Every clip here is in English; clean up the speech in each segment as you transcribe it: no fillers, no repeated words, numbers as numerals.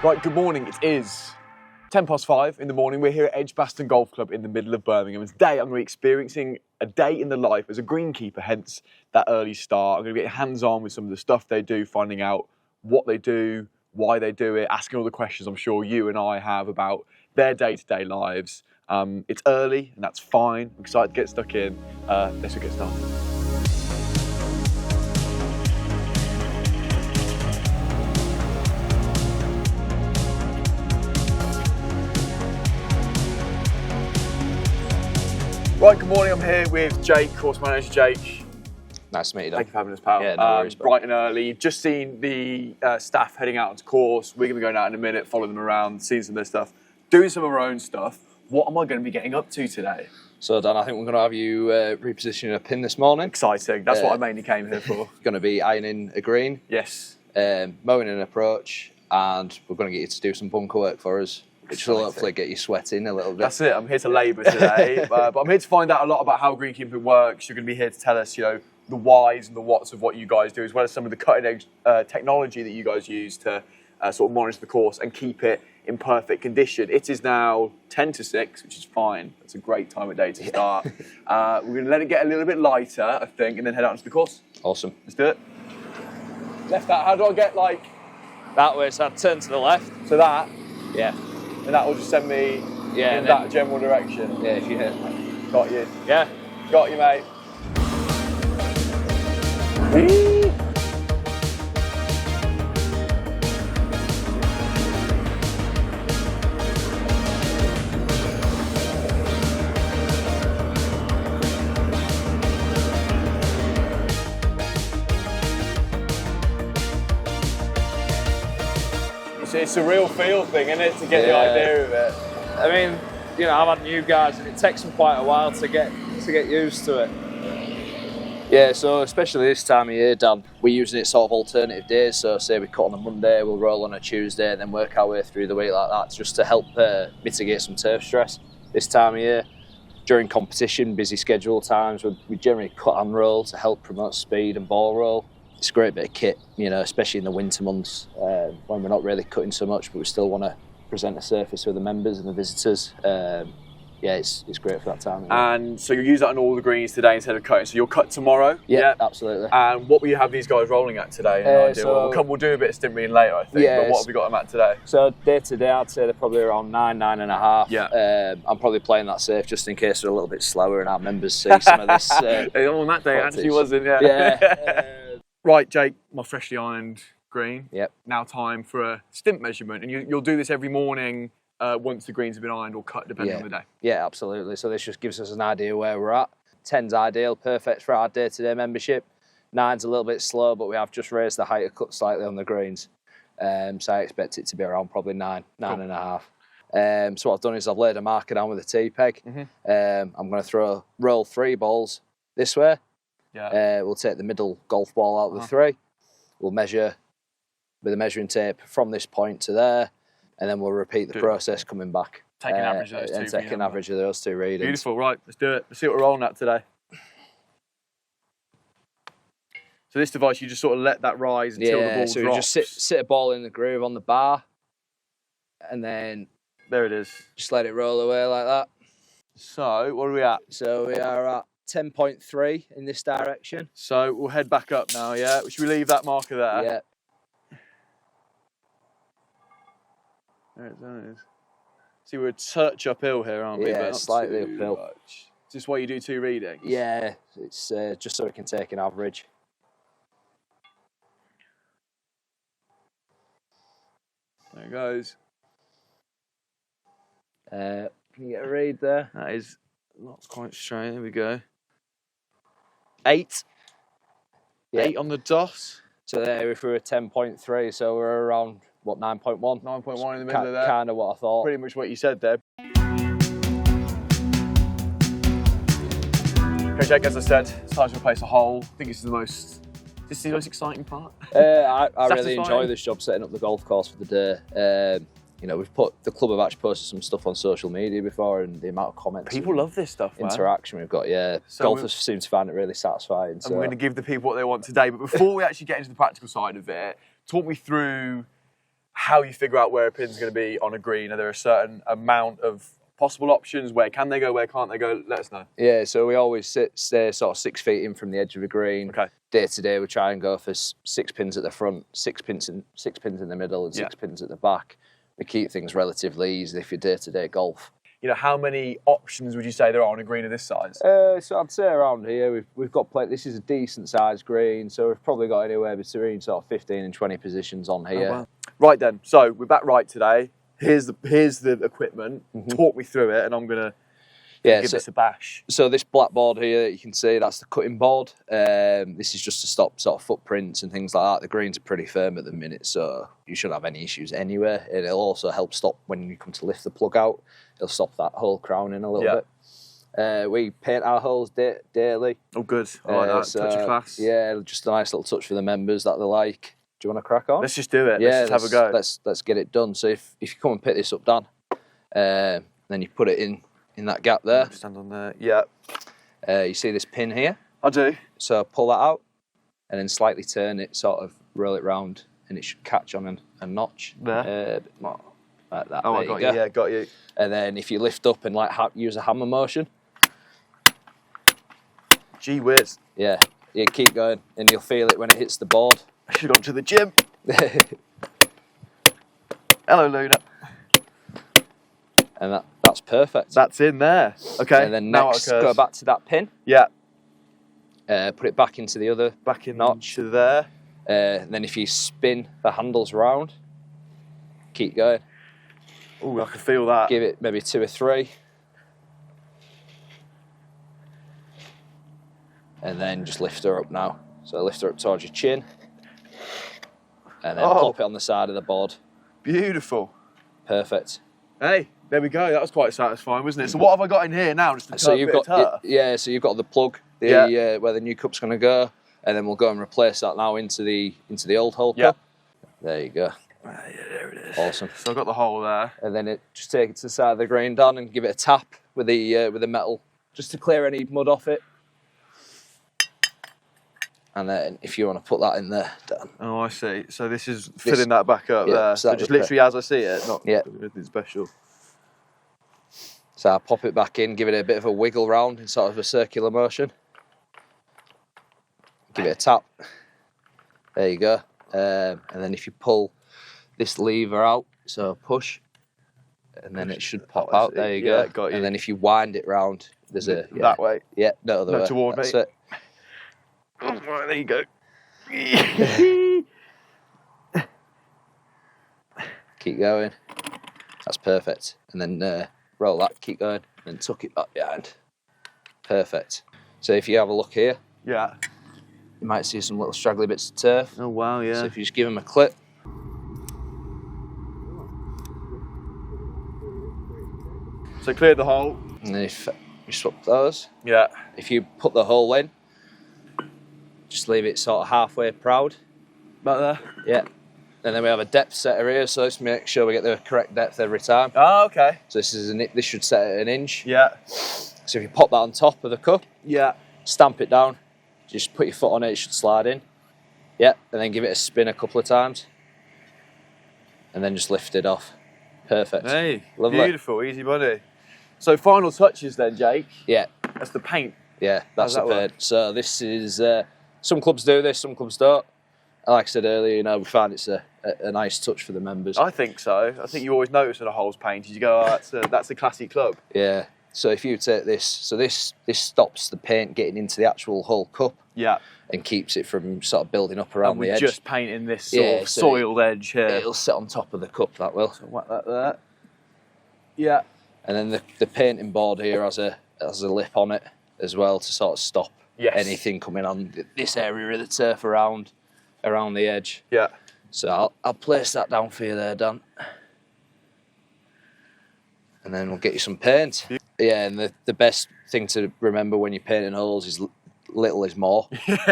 Right, good morning. It is 5:10 in the morning. We're here at Edgbaston Golf Club in the middle of Birmingham. And today I'm going to be experiencing a day in the life as a greenkeeper, hence that early start. I'm going to get hands-on with some of the stuff they do, finding out what they do, why they do it, asking all the questions I'm sure you and I have about their day-to-day lives. It's early and that's fine. I'm excited to get stuck in. Let's get started. Right, good morning. I'm here with Jake, course manager. Jake. Nice to meet you, Dan. Thank you for having us, pal. Yeah, no worries, bright and early. You've just seen the staff heading out onto course. We're going to be going out in a minute, follow them around, seeing some of their stuff, doing some of our own stuff. What am I going to be getting up to today? So, Dan, I think we're going to have you repositioning a pin this morning. Exciting. That's what I mainly came here for. Going to be ironing a green. Yes. Mowing an approach, and we're going to get you to do some bunker work for us, which will hopefully get you sweating a little bit. That's it. I'm here to labour today, but I'm here to find out a lot about how greenkeeping works. You're going to be here to tell us, the whys and the whats of what you guys do, as well as some of the cutting-edge technology that you guys use to sort of monitor the course and keep it in perfect condition. It is now 10 to 6, which is fine. It's a great time of day to start. We're going to let it get a little bit lighter, I think, and then head out into the course. Awesome. Let's do it. Left that. How do I get that way? So I'd turn to the left. to that? Yeah. And that will just send me in that general direction. Yeah, if you hit. Got you. Yeah. Got you, mate. It's a real feel thing, isn't it, to get the idea of it? I mean, I've had new guys and it takes them quite a while to get used to it. Yeah, so especially this time of year, Dan, we're using it sort of alternative days. So say we cut on a Monday, we'll roll on a Tuesday, and then work our way through the week like that, just to help mitigate some turf stress this time of year. During competition, busy schedule times, we generally cut and roll to help promote speed and ball roll. It's a great bit of kit, especially in the winter months when we're not really cutting so much, but we still want to present a surface for the members and the visitors. It's great for that time. And so you use that on all the greens today instead of cutting. So you'll cut tomorrow? Yeah, absolutely. And what will you have these guys rolling at today? We'll do a bit of stim-reading later, I think. Yeah, but what have we got them at today? So day to day, I'd say they're probably around 9.5. Yeah. I'm probably playing that safe just in case they're a little bit slower and our members see some of this. On that day, voltage. actually wasn't, yeah. Yeah. Right, Jake, my freshly ironed green. Yep. Now time for a stimp measurement. And you'll do this every morning once the greens have been ironed or cut, depending on the day. Yeah, absolutely. So this just gives us an idea where we're at. 10's ideal, perfect for our day-to-day membership. 9's a little bit slow, but we have just raised the height of cut slightly on the greens. So I expect it to be around probably 9.5. So what I've done is I've laid a marker down with a T-peg. I'm going to roll 3 balls this way. Yeah. We'll take the middle golf ball out of the 3. We'll measure with a measuring tape from this point to there, and then we'll repeat the process coming back. Take an average of those two. And take an average of those 2 readings. Beautiful, right, let's do it. Let's see what we're rolling at today. So this device, you just sort of let that rise until the ball drops. So you just sit a ball in the groove on the bar, and then there it is. Just let it roll away like that. So what are we at? So we are at 10.3 in this direction. So we'll head back up now, yeah? Should we leave that marker there? Yeah. There it is. See, we're a touch uphill here, aren't we? Yeah, slightly uphill. Much. Is this why you do 2 readings? Yeah, it's just so we can take an average. There it goes. Can you get a read there? That is not quite straight. There we go. 8. Yeah. 8 on the dot. So there, if we were 10.3, so we're around, what, 9.1? 9.1 in the middle of that. Kind of what I thought. Pretty much what you said there. Okay, Jake, as I said, it's time to replace a hole. I think this is the most exciting part. I really enjoy this job, setting up the golf course for the day. The club have actually posted some stuff on social media before, and the amount of comments. People love this stuff, man. Interaction we've got, yeah. So golfers seem to find it really satisfying. And we're going to give the people what they want today. But before we actually get into the practical side of it, talk me through how you figure out where a pin's going to be on a green. Are there a certain amount of possible options? Where can they go? Where can't they go? Let us know. Yeah, so we always stay sort of 6 feet in from the edge of the green. Okay. Day to day, we try and go for 6 pins at the front, 6 pins in the middle, and 6 pins at the back. We keep things relatively easy for day to day golf. You know, how many options would you say there are on a green of this size? So I'd say around here we've got plenty. This is a decent sized green, so we've probably got anywhere between sort of 15 and 20 positions on here. Oh, wow. Right then, so we're back right today. Here's the equipment. Talk me through it, and I'm gonna give this a bash. So this black board here that you can see, that's the cutting board. This is just to stop sort of footprints and things like that. The greens are pretty firm at the minute, so you shouldn't have any issues anywhere. It'll also help stop when you come to lift the plug out. It'll stop that hole crowning a little bit. We paint our holes daily. Oh, good. I like that. So, touch of class. Yeah, just a nice little touch for the members that they like. Do you want to crack on? Let's just do it. Yeah, let's just have a go. Let's get it done. So if you come and pick this up, Dan, then you put it in that gap there. Stand on there. Yeah. You see this pin here? I do. So pull that out and then slightly turn it, sort of roll it round, and it should catch on a notch. There. A bit more like that. Oh, there I got you you. go. Yeah, got you. And then if you lift up and like use a hammer motion, Gee whiz. yeah, you keep going and you'll feel it when it hits the board. I should have gone to the gym. Hello, Luna. And that's perfect. That's in there. Okay. And then now next, go back to that pin. Yeah. Put it back into the other Back in notch. to there. Then if you spin the handles round, keep going. Oh, I can feel that. Give it maybe 2 or 3. And then just lift her up now. So lift her up towards your chin. And then plop it on the side of the board. Beautiful. Perfect. Hey, there we go. That was quite satisfying, wasn't it? So what have I got in here now? Just a So bit of turf? so you've got the plug, where the new cup's going to go, and then we'll go and replace that now into the old hole cup. There you go. Yeah, there it is. Awesome. So I've got the hole there. And then just take it to the side of the green, down, and give it a tap with the metal, just to clear any mud off it. And then if you want to put that in there, Dan. Oh, I see. So this is filling that back up yeah, there. so So just literally as I see it, not Yeah. anything special. So I'll pop it back in, give it a bit of a wiggle round in sort of a circular motion. Give it a tap. There you go. And then if you pull this lever out, so push, and then it should pop out. There you go. Got you. And then if you wind it round, there's a that way. Yeah, no other way. Toward That's me. it. Oh, right, there you go. Keep going. That's perfect. And then roll that, keep going, and tuck it back behind. Perfect. So if you have a look here, Yeah. you might see some little straggly bits of turf. Oh wow, yeah. So if you just give them a clip. So clear the hole. And then if you swap those, Yeah. if you put the hole in, just leave it sort of halfway proud. About there. Yeah. And then we have a depth setter here, so let's make sure we get the correct depth every time. Oh, okay. So this should set at 1 inch. Yeah. So if you pop that on top of the cup, Yeah. stamp it down, just put your foot on it, it should slide in. Yeah, and then give it a spin a couple of times. And then just lift it off. Perfect. Hey, Lovely. beautiful, easy money. So final touches then, Jake. Yeah, That's the paint. yeah, that's How's the that paint. So this is, some clubs do this, some clubs don't. Like I said earlier, we find it's a nice touch for the members. I think so. I think you always notice when a hole's painted. You go, oh, that's a classy club. Yeah. So if you take this, so this stops the paint getting into the actual whole cup Yeah. and keeps it from sort of building up around And the we're edge. just painting this sort of so soiled edge here. It'll sit on top of the cup, that will. So whack that there. Yeah. And then the painting board here has a lip on it as well to sort of stop anything coming on this area of the turf around the edge. Yeah. So I'll place that down for you there, Dan. And then we'll get you some paint. Yeah, and the best thing to remember when you're painting holes is little is more.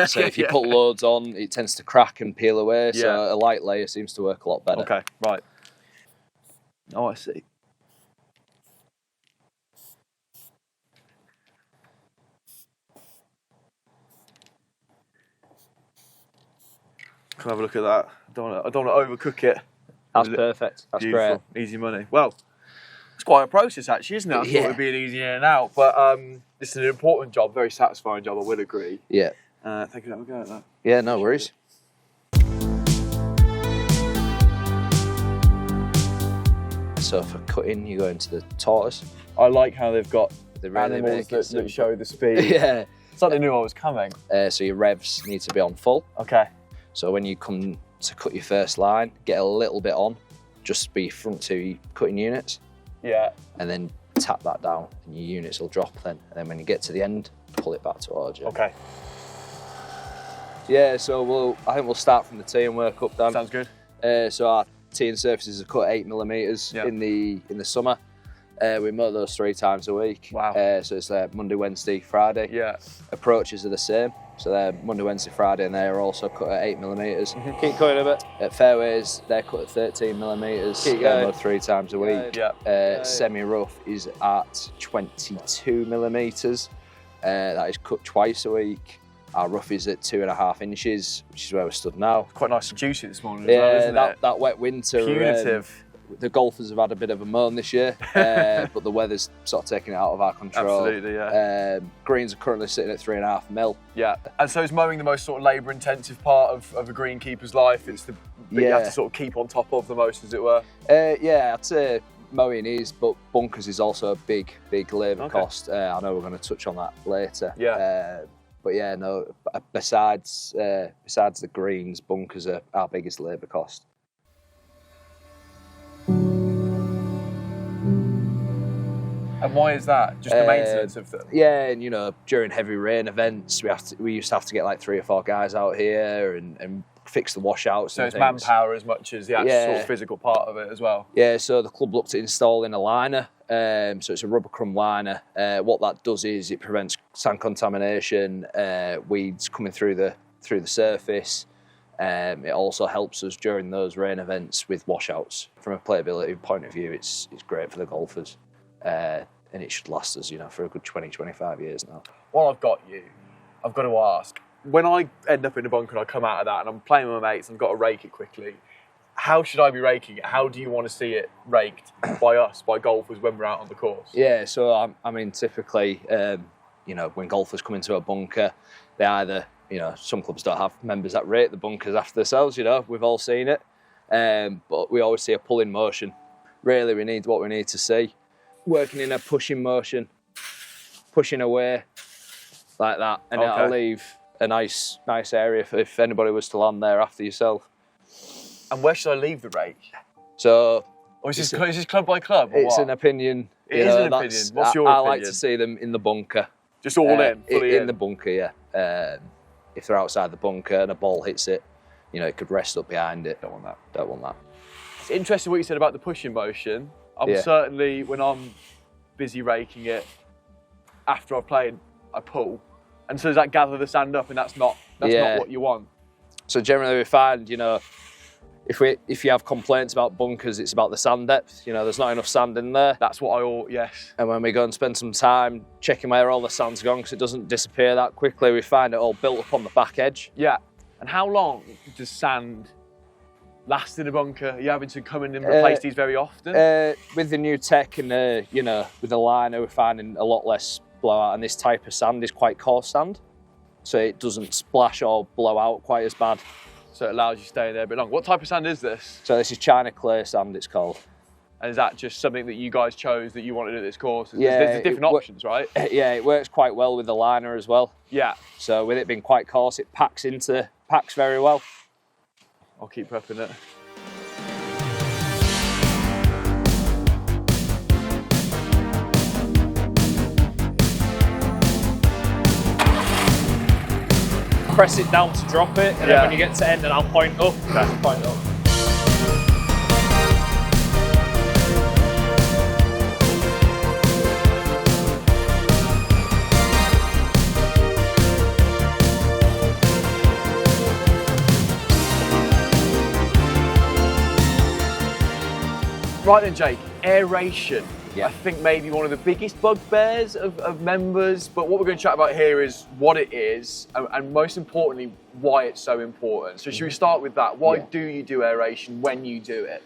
So if you put loads on, it tends to crack and peel away. So a light layer seems to work a lot better. Okay, right. Oh, I see. Can I have a look at that? I don't want to overcook it. That's perfect. That's Beautiful. great. Easy money. Well, it's quite a process actually, isn't it? I thought it would be an easy in and out, but this is an important job, very satisfying job, I will agree. Yeah. Thank you for having a go at that. Yeah, no worries. So for cutting, you go into the tortoise. I like how they've got They really animals make it that show the speed. Yeah. It's like they knew I was coming. So your revs need to be on full. Okay. So when you come to cut your first line, get a little bit on, just be front two cutting units, Yeah. and then tap that down, and your units will drop then. And then when you get to the end, pull it back towards you. Okay. Yeah. So I think we'll start from the tee and work up, Dan. Sounds good. So our tee and surfaces are cut 8mm in the summer. We mow those 3 times a week. Wow. So it's Monday, Wednesday, Friday. Yeah. Approaches are the same. So they're Monday, Wednesday, Friday, and they're also cut at 8mm. Keep cutting a bit. At fairways, they're cut at 13mm. Keep They're going. mowed 3 times a week. Yeah. Semi-rough is at 22mm. That is cut twice a week. Our rough is at 2.5 inches, which is where we stood now. Quite nice and juicy this morning as well, isn't it? That wet winter. Punitive. The golfers have had a bit of a moan this year, but the weather's sort of taken it out of our control. Absolutely, yeah. Greens are currently sitting at 3.5 mil. Yeah. And so is mowing the most sort of labour-intensive part of a greenkeeper's life? It's the bit you have to sort of keep on top of the most, as it were? Yeah, I'd say mowing is, but bunkers is also a big labour cost. I know we're going to touch on that later. Yeah. But yeah, no, besides the greens, bunkers are our biggest labour cost. And why is that? Just the maintenance of them? Yeah, and you know, during heavy rain events, we used to have to get like 3 or 4 guys out here and fix the washouts. So it's things. manpower as much as the actual sort of physical part of it as well. Yeah, so the club looked at installing a liner. So it's a rubber crumb liner. What that does is it prevents sand contamination, weeds coming through the surface. It also helps us during those rain events with washouts. From a playability point of view, it's great for the golfers. And it should last us, for a good 20-25 years now. While I've got you, I've got to ask, when I end up in a bunker and I come out of that and I'm playing with my mates and I've got to rake it quickly, how should I be raking it? How do you want to see it raked by us, by golfers, when we're out on the course? Yeah, so I mean, typically, when golfers come into a bunker, they either, some clubs don't have members that rake the bunkers after themselves, we've all seen it. But we always see a pulling motion. Really, we need what we need to see. Working in a pushing motion, pushing away like that, and it'll leave a nice area if anybody was to land there after yourself. And where should I leave the rake? So, or is this club by club? Or it's what? an opinion. It is an opinion. What's your opinion? I like to see them in the bunker. Just all fully in the bunker, yeah. If they're outside the bunker and a ball hits it, it could rest up behind it. Don't want that. It's interesting what you said about the pushing motion. I'm certainly, when I'm busy raking it, after I've played, I pull. And so does that gather the sand up, and that's not what you want? So generally we find, if you have complaints about bunkers, it's about the sand depth. There's not enough sand in there. That's what yes. And when we go and spend some time checking where all the sand's gone, because it doesn't disappear that quickly, we find it all built up on the back edge. Yeah. And how long does sand last in a bunker? Are you having to come in and replace these very often? With the new tech and with the liner, we're finding a lot less blowout, and this type of sand is quite coarse sand, so it doesn't splash or blow out quite as bad. So it allows you to stay in there a bit longer. What type of sand is this? So this is China clay sand, it's called. And is that just something that you guys chose that you wanted at this course? There's different options, right? Yeah, it works quite well with the liner as well. Yeah. So with it being quite coarse, it packs very well. I'll keep prepping it. Press it down to drop it, and then when you get to end, then I'll point up. Okay. Point up. Right then, Jake, aeration. Yeah. I think maybe one of the biggest bugbears of members, but what we're going to chat about here is what it is, and most importantly, why it's so important. So should we start with that? Why do you do aeration when you do it?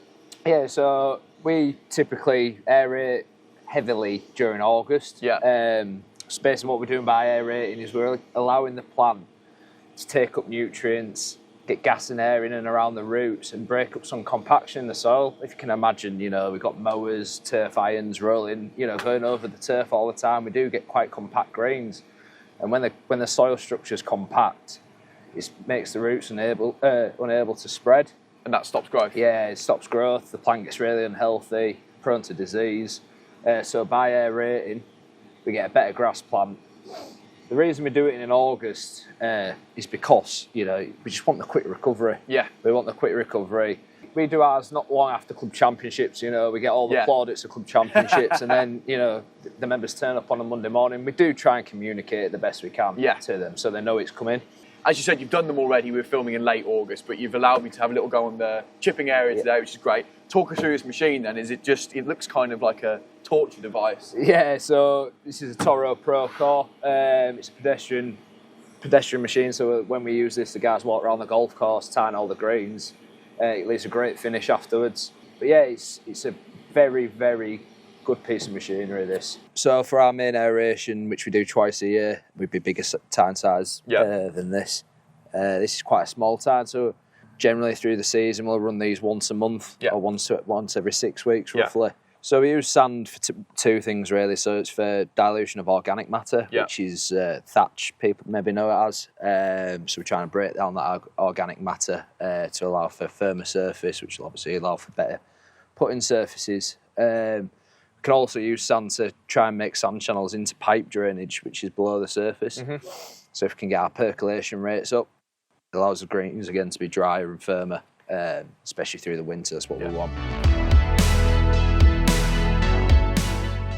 Yeah, so we typically aerate heavily during August. Yeah. So basically what we're doing by aerating is we're allowing the plant to take up nutrients, get gas and air in and around the roots and break up some compaction in the soil. If you can imagine, you know, we've got mowers, turf irons rolling, you know, going over the turf all the time. We do get quite compact grains. And when the soil structure is compact, it makes the roots unable to spread. And that stops growth? Yeah, it stops growth. The plant gets really unhealthy, prone to disease. So by aerating, we get a better grass plant. The reason we do it in August is because, you know, we just want the quick recovery. Yeah. We want the quick recovery. We do ours not long after club championships, you know, we get all the plaudits of club championships and then, you know, the members turn up on a Monday morning. We do try and communicate the best we can to them so they know it's coming. As you said, you've done them already. We were filming in late August, but you've allowed me to have a little go on the chipping area today, which is great. Talk us through this machine then. Is it just, it looks kind of like a torture device. Yeah, so this is a Toro Pro Core. It's a pedestrian machine, so when we use this, the guys walk around the golf course, tying all the greens. It leaves a great finish afterwards. But yeah, it's a very, very good piece of machinery, this. So for our main aeration, which we do twice a year, we'd be bigger tine size than this. This is quite a small tine, so generally through the season we'll run these once a month or once every 6 weeks roughly. So we use sand for two things really. So it's for dilution of organic matter, which is thatch, people maybe know it as. So we're trying to break down that organic matter to allow for firmer surface, which will obviously allow for better putting surfaces. We can also use sand to try and make sand channels into pipe drainage, which is below the surface. So if we can get our percolation rates up, it allows the greens again to be drier and firmer, especially through the winter. That's what we want.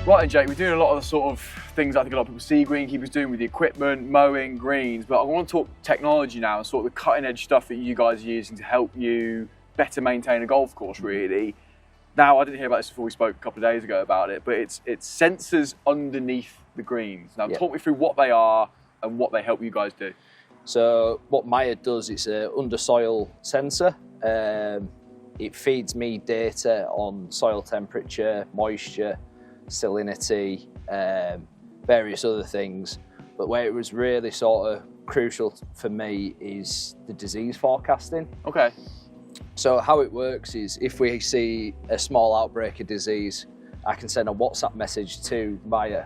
Right then, Jake, we're doing a lot of the sort of things I think a lot of people see greenkeepers doing with the equipment, mowing, greens, but I want to talk technology now and sort of the cutting edge stuff that you guys are using to help you better maintain a golf course, really. Now, I didn't hear about this before we spoke a couple of days ago about it, but it's sensors underneath the greens. Now, talk me through what they are and what they help you guys do. So what Maya does, it's an undersoil sensor. It feeds me data on soil temperature, moisture, salinity, various other things. But where it was really sort of crucial for me is the disease forecasting. Okay. So how it works is if we see a small outbreak of disease, I can send a WhatsApp message to Maya,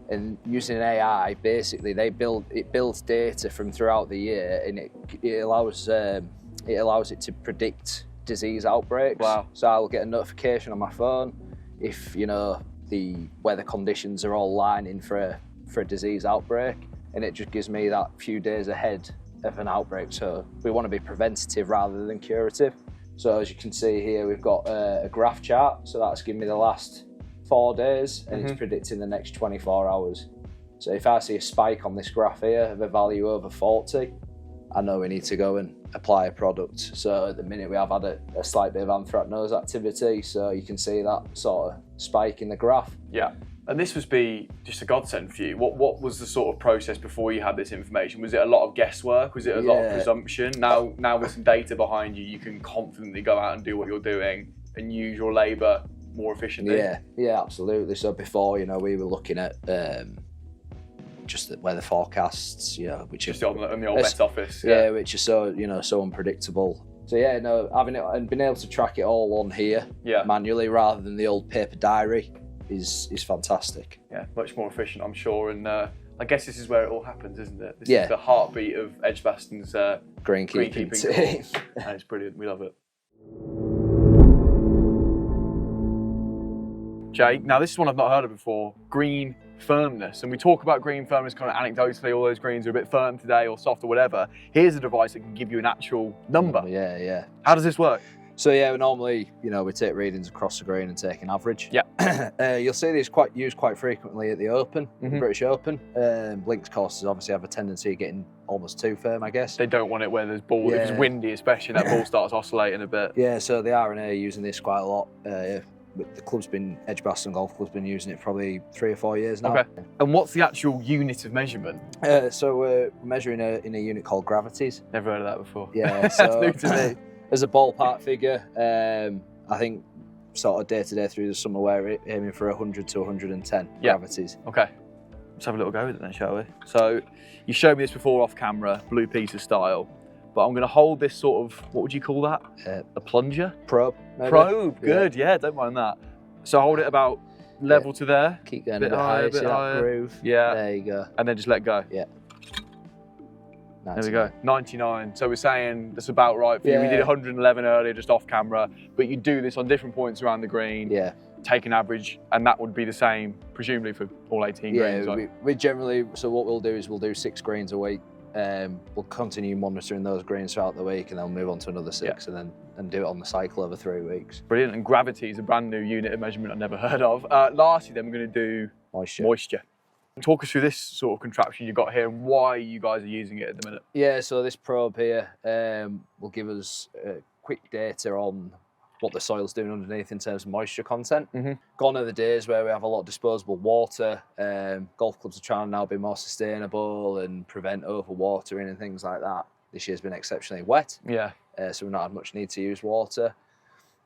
and using AI, basically it builds data from throughout the year, and it allows it to predict disease outbreaks. Wow. So I'll get a notification on my phone if, you know, the weather conditions are all lining for a disease outbreak, and it just gives me that few days ahead of an outbreak. So we want to be preventative rather than curative. So as you can see here, we've got a graph chart. So that's giving me the last 4 days, and it's predicting the next 24 hours. So if I see a spike on this graph here of a value over 40, I know we need to go and apply a product. So at the minute we have had a slight bit of anthracnose activity, so you can see that sort of spike in the graph. Yeah. And this must be just a godsend for you. What was the sort of process before you had this information? Was it a lot of guesswork? Was it a lot of presumption? Now with some data behind you, you can confidently go out and do what you're doing and use your labour more efficiently. Yeah, absolutely. So before, you know, we were looking at just the weather forecasts, you know, which just on the old Met Office. Yeah, which is so, you know, so unpredictable. So yeah, no, having it and being able to track it all on here manually rather than the old paper diary is fantastic. Yeah, much more efficient, I'm sure. And I guess this is where it all happens, isn't it? This is the heartbeat of Edgbaston's greenkeeping team. And it's brilliant. We love it. Jake, now this is one I've not heard of before, green firmness. And we talk about green firmness kind of anecdotally, all those greens are a bit firm today or soft or whatever. Here's a device that can give you an actual number. Yeah. How does this work? So yeah, normally, you know, we take readings across the green and take an average. Yeah. You'll see these used quite frequently at the Open, the British Open. Links courses obviously have a tendency of getting almost too firm, I guess. They don't want it where there's ball, if it's windy especially, that ball starts oscillating a bit. Yeah, so the R&A are using this quite a lot. Edgbaston Golf Club's been using it probably 3 or 4 years now. Okay. And what's the actual unit of measurement? So we're measuring in a unit called gravities. Never heard of that before. Yeah, so that's new to me. As a ballpark figure, I think sort of day to day through the summer we're aiming for 100 to 110 gravities. Okay. Let's have a little go with it then, shall we? So you showed me this before off camera, blue pizza style, but I'm going to hold this sort of, what would you call that? A plunger? Probe. Maybe. Probe, good, yeah, don't mind that. So hold it about level to there. Keep going a bit higher, see that groove? Yeah. There you go. And then just let go. Yeah. 99. There we go, 99. So we're saying that's about right for you. We did 111 earlier, just off camera, but you do this on different points around the green. Yeah. Take an average, and that would be the same, presumably, for all 18 greens. Yeah, we generally, so what we'll do is we'll do 6 greens a week. We'll continue monitoring those greens throughout the week, and then we'll move on to another 6 and do it on the cycle over 3 weeks. Brilliant, and gravity is a brand new unit of measurement I've never heard of. Lastly, then we're going to do moisture. Talk us through this sort of contraption you got here and why you guys are using it at the minute. Yeah, so this probe here will give us quick data on what the soil's doing underneath in terms of moisture content. Gone are the days where we have a lot of disposable water. Golf clubs are trying to now be more sustainable and prevent overwatering and things like that. This year's been exceptionally wet, so we've not had much need to use water.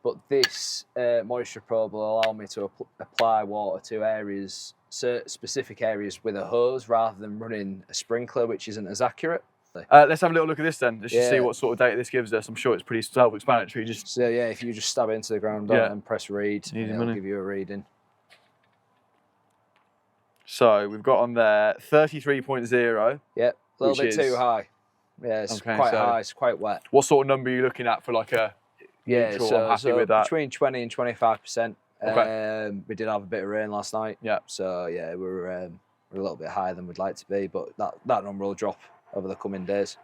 But this moisture probe will allow me to apply water to areas, specific areas with a hose rather than running a sprinkler, which isn't as accurate. Let's have a little look at this then, just to see what sort of data this gives us. I'm sure it's pretty self-explanatory. So yeah, if you just stab it into the ground and press read, it'll give you a reading. So we've got on there 33.0. Yeah, a little bit too high. Yeah, it's quite high, it's quite wet. What sort of number are you looking at for like a neutral? So, I'm happy with that. Between 20 and 25%. Okay. We did have a bit of rain last night. Yeah. So yeah, we're a little bit higher than we'd like to be, but that number will drop over the coming days.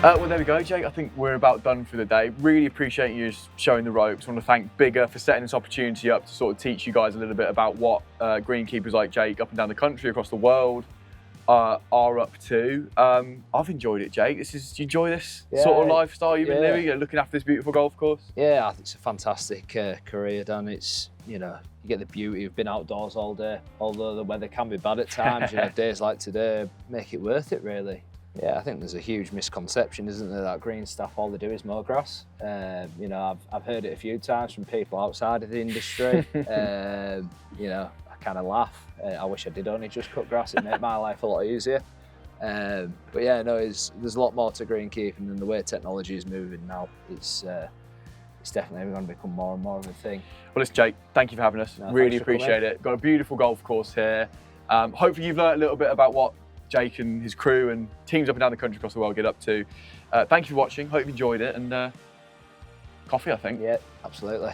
Well, there we go, Jake. I think we're about done for the day. Really appreciate you showing the ropes. I want to thank Bigger for setting this opportunity up to sort of teach you guys a little bit about what greenkeepers like Jake up and down the country, across the world, are up to. I've enjoyed it, Jake. Do you enjoy this sort of lifestyle you've been living, looking after this beautiful golf course? Yeah, I think it's a fantastic career, Dan. It's, you get the beauty of being outdoors all day, although the weather can be bad at times. Days like today make it worth it, really. Yeah, I think there's a huge misconception, isn't there, that green staff, all they do is mow grass. I've heard it a few times from people outside of the industry. I kind of laugh. I wish I did only just cut grass. It'd make my life a lot easier. But yeah, no, there's a lot more to greenkeeping, and the way technology is moving now, it's definitely going to become more and more of a thing. Well, it's Jake. Thank you for having us. Really appreciate it. Got a beautiful golf course here. Hopefully you've learned a little bit about what Jake and his crew and teams up and down the country across the world get up to. Thank you for watching. Hope you enjoyed it, and coffee, I think. Yeah, absolutely.